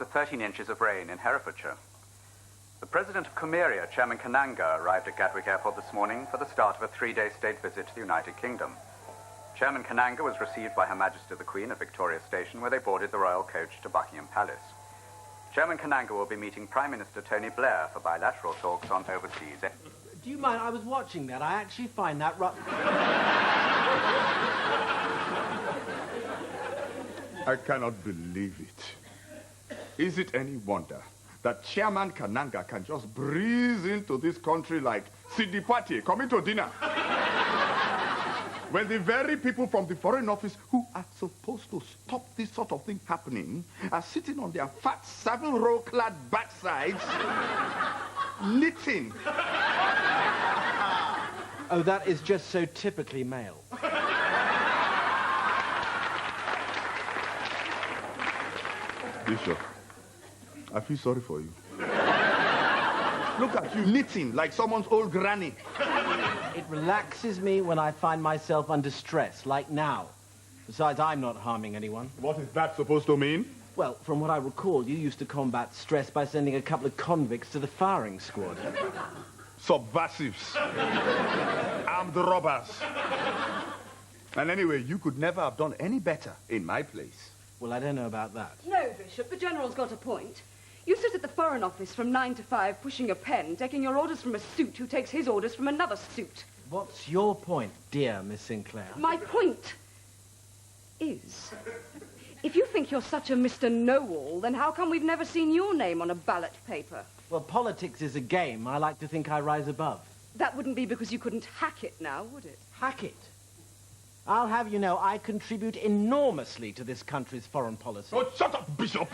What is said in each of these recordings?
after 13 inches of rain in Herefordshire. The President of Kumeria, Chairman Kananga, arrived at Gatwick Airport this morning for the start of a 3-day state visit to the United Kingdom. Chairman Kananga was received by Her Majesty the Queen at Victoria Station, where they boarded the royal coach to Buckingham Palace. Chairman Kananga will be meeting Prime Minister Tony Blair for bilateral talks on overseas. Do you mind? I was watching that. I actually find that I cannot believe it. Is it any wonder that Chairman Kananga can just breeze into this country like Sidi Party coming to dinner? When the very people from the Foreign Office who are supposed to stop this sort of thing happening are sitting on their fat 7-row clad backsides knitting. Oh, that is just so typically male. Bishop, I feel sorry for you. Look at you knitting like someone's old granny. It relaxes me when I find myself under stress, like now. Besides, I'm not harming anyone. What is that supposed to mean? Well, from what I recall, you used to combat stress by sending a couple of convicts to the firing squad. Subversives. Armed robbers. And anyway, you could never have done any better in my place. Well, I don't know about that. No, Bishop, the General's got a point. You sit at the Foreign Office from 9 to 5, pushing a pen, taking your orders from a suit who takes his orders from another suit. What's your point, dear Miss Sinclair? My point is, if you think you're such a Mr. Know-all, then how come we've never seen your name on a ballot paper? Well, politics is a game. I like to think I rise above. That wouldn't be because you couldn't hack it now, would it? Hack it? I'll have you know I contribute enormously to this country's foreign policy. Oh, shut up, Bishop!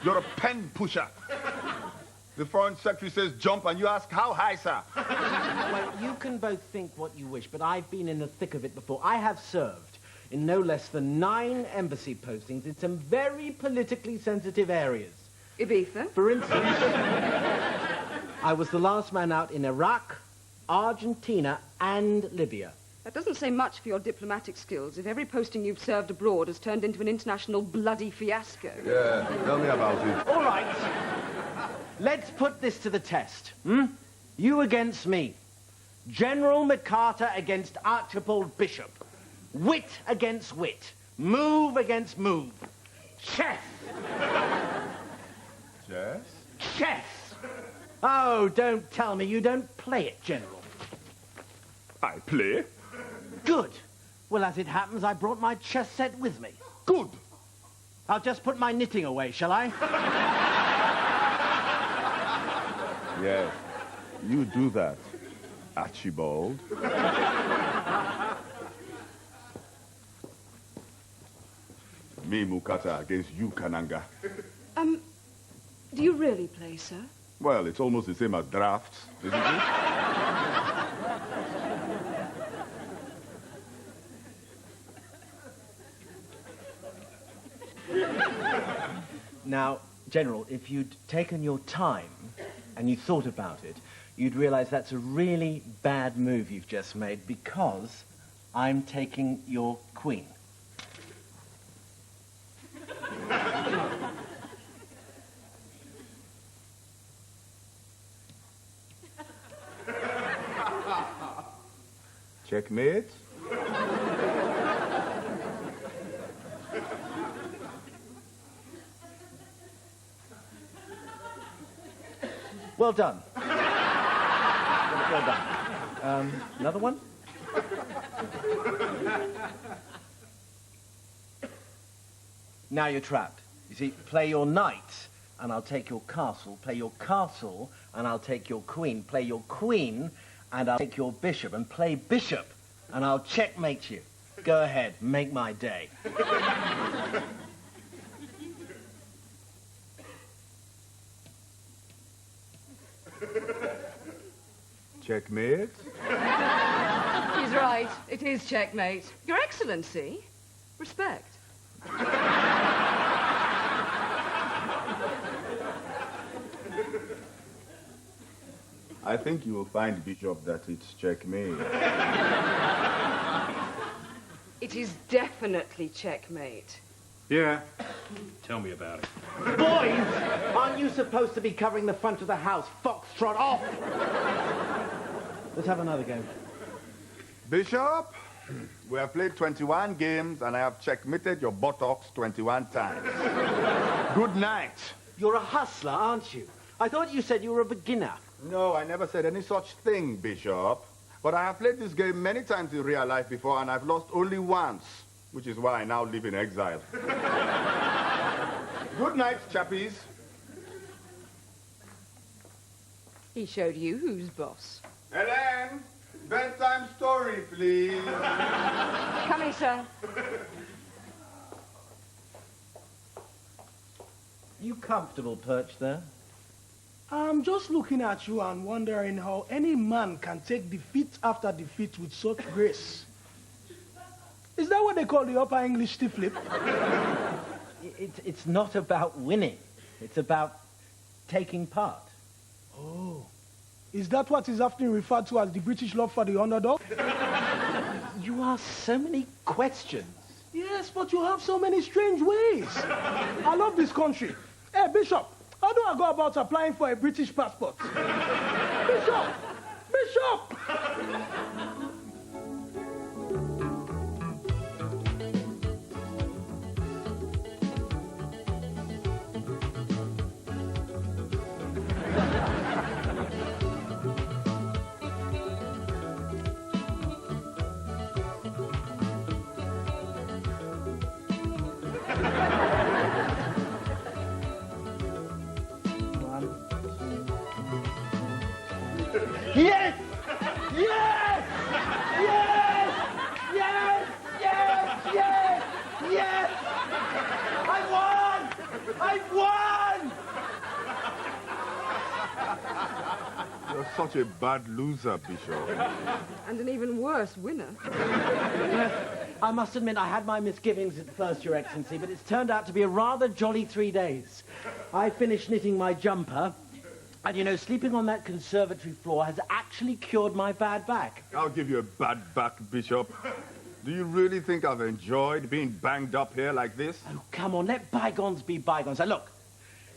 You're a pen pusher. The Foreign Secretary says jump and you ask how high, sir? Well, you can both think what you wish, but I've been in the thick of it before. I have served in no less than 9 embassy postings in some very politically sensitive areas. Ibiza? For instance, I was the last man out in Iraq, Argentina, and Libya. That doesn't say much for your diplomatic skills if every posting you've served abroad has turned into an international bloody fiasco. Yeah, tell me about it. All right. Let's put this to the test. You against me. General Mukata against Archibald Bishop. Wit against wit. Move against move. Chess. Chess? Chess. Oh, don't tell me you don't play it, General. I play? Good. Well, as it happens, I brought my chess set with me. Good. I'll just put my knitting away, shall I? Yes, you do that, Archibald. Me, Mukata, against you, Kananga. Do you really play, sir? Well, it's almost the same as drafts, isn't it? Now, General, if you'd taken your time and you thought about it, you'd realize that's a really bad move you've just made because I'm taking your queen. Checkmate? Well done. Well done. Another one? Now you're trapped. You see, play your knight, and I'll take your castle. Play your castle, and I'll take your queen. Play your queen, and I'll take your bishop. And play bishop, and I'll checkmate you. Go ahead, make my day. Checkmate? He's right. It is checkmate. Your Excellency. Respect. I think you will find, Bishop, that it's checkmate. It is definitely checkmate. Yeah. Tell me about it. Boys, aren't you supposed to be covering the front of the house? Foxtrot off! Let's have another game. Bishop, we have played 21 games and I have checkmated your buttocks 21 times. Good night. You're a hustler, aren't you? I thought you said you were a beginner. No, I never said any such thing, Bishop. But I have played this game many times in real life before and I've lost only once, which is why I now live in exile. Good night, chappies. He showed you who's boss. Helen, bedtime story, please. Coming, sir. You comfortable perched there? I'm just looking at you and wondering how any man can take defeat after defeat with such grace. Is that what they call the upper English stiff lip? It's not about winning. It's about taking part. Oh. Is that what is often referred to as the British love for the underdog? You ask so many questions. Yes, but you have so many strange ways. I love this country. Hey, Bishop, how do I go about applying for a British passport? Bishop! Bishop! Yes! Yes! Yes! Yes! Yes! Yes! Yes! I won! I won! You're such a bad loser, Bishop. And an even worse winner. I must admit I had my misgivings at first, Your Excellency, but it's turned out to be a rather jolly 3 days. I finished knitting my jumper, and, you know, sleeping on that conservatory floor has actually cured my bad back. I'll give you a bad back, Bishop. Do you really think I've enjoyed being banged up here like this? Oh, come on, let bygones be bygones. Now, look,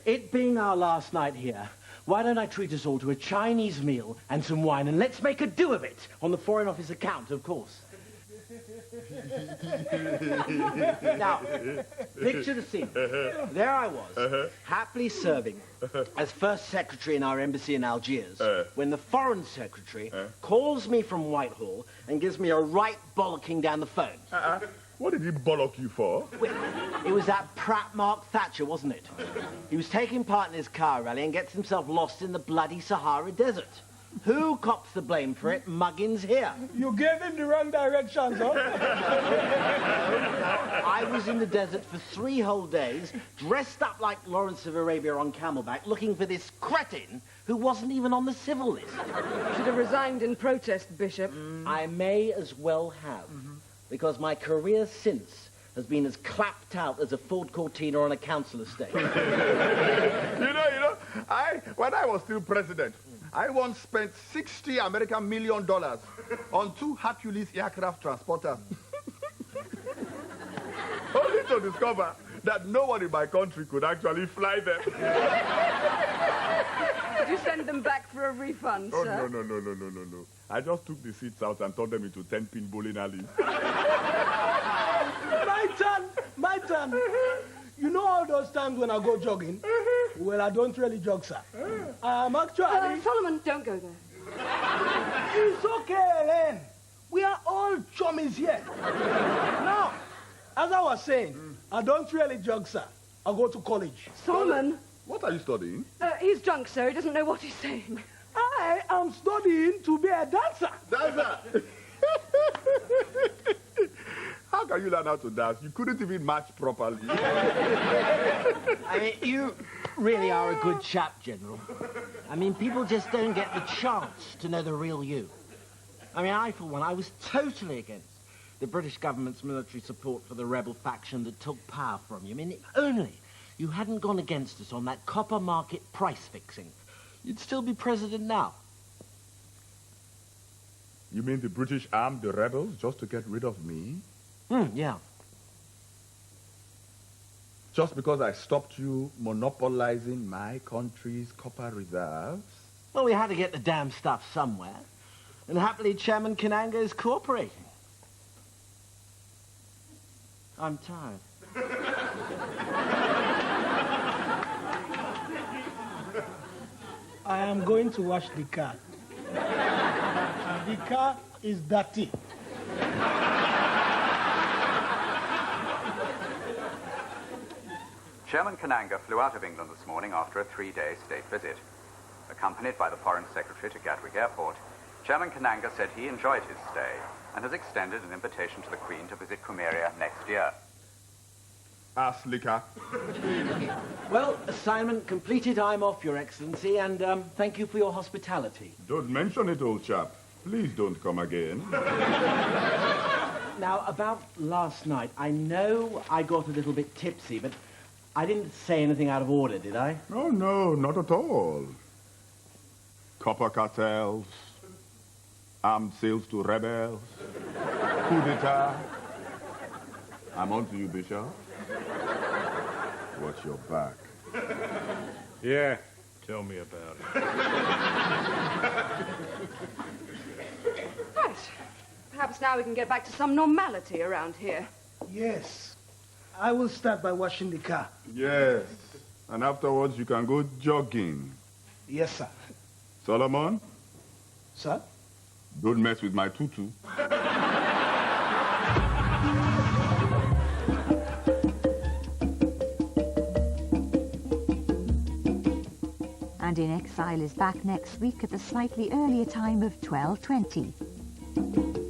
it being our last night here, why don't I treat us all to a Chinese meal and some wine, and let's make a do of it, on the Foreign Office account, of course. Now, picture the scene. There I was, happily serving as first secretary in our embassy in Algiers, when the foreign secretary calls me from Whitehall and gives me a right bollocking down the phone. What did he bollock you for? Well, it was that Pratt Mark Thatcher, wasn't it? He was taking part in his car rally and gets himself lost in the bloody Sahara Desert. Who cops the blame for it? Muggins here. You gave him the wrong directions, huh? I was in the desert for 3 whole days, dressed up like Lawrence of Arabia on camelback, looking for this cretin who wasn't even on the civil list. Should have resigned in protest, Bishop. I may as well have, because my career since has been as clapped out as a Ford Cortina on a council estate. You know, when I was still president, I once spent $60 American million on 2 Hercules aircraft transporters. Only to discover that no one in my country could actually fly them. Did you send them back for a refund, Oh, sir? no. I just took the seats out and turned them into 10-pin bowling alleys. My turn. You know all those times when I go jogging? Well, I don't really jog, sir. I'm actually... Solomon, don't go there. It's okay, Helen. We are all chummies here. Now, as I was saying, I don't really jog, sir. I go to college. Solomon. What are you studying? He's drunk, sir. He doesn't know what he's saying. I am studying to be a dancer. Dancer! How can you learn how to dance? You couldn't even match properly. I mean, you really are a good chap, General. I mean, people just don't get the chance to know the real you. I mean, I, for one, I was totally against the British government's military support for the rebel faction that took power from you. I mean, if only you hadn't gone against us on that copper market price fixing, you'd still be president now. You mean the British armed the rebels just to get rid of me? Yeah. Just because I stopped you monopolizing my country's copper reserves? Well, we had to get the damn stuff somewhere. And happily, Chairman Kananga is cooperating. I'm tired. I am going to wash the car. The car is dirty. Chairman Kananga flew out of England this morning after a 3-day state visit. Accompanied by the Foreign Secretary to Gatwick Airport, Chairman Kananga said he enjoyed his stay and has extended an invitation to the Queen to visit Kumeria next year. Aslika. Well, assignment completed. I'm off, Your Excellency, and thank you for your hospitality. Don't mention it, old chap. Please don't come again. Now, about last night, I know I got a little bit tipsy, but I didn't say anything out of order, did I? Oh, no, not at all. Copper cartels, armed sales to rebels, coup d'etat. I'm on to you, Bishop. Watch your back. Yeah, tell me about it. Right. Perhaps now we can get back to some normality around here. Yes. I will start by washing the car. Yes. And afterwards, you can go jogging. Yes, sir. Solomon, Sir? don't mess with my tutu. And In Exile is back next week at the slightly earlier time of 12:20.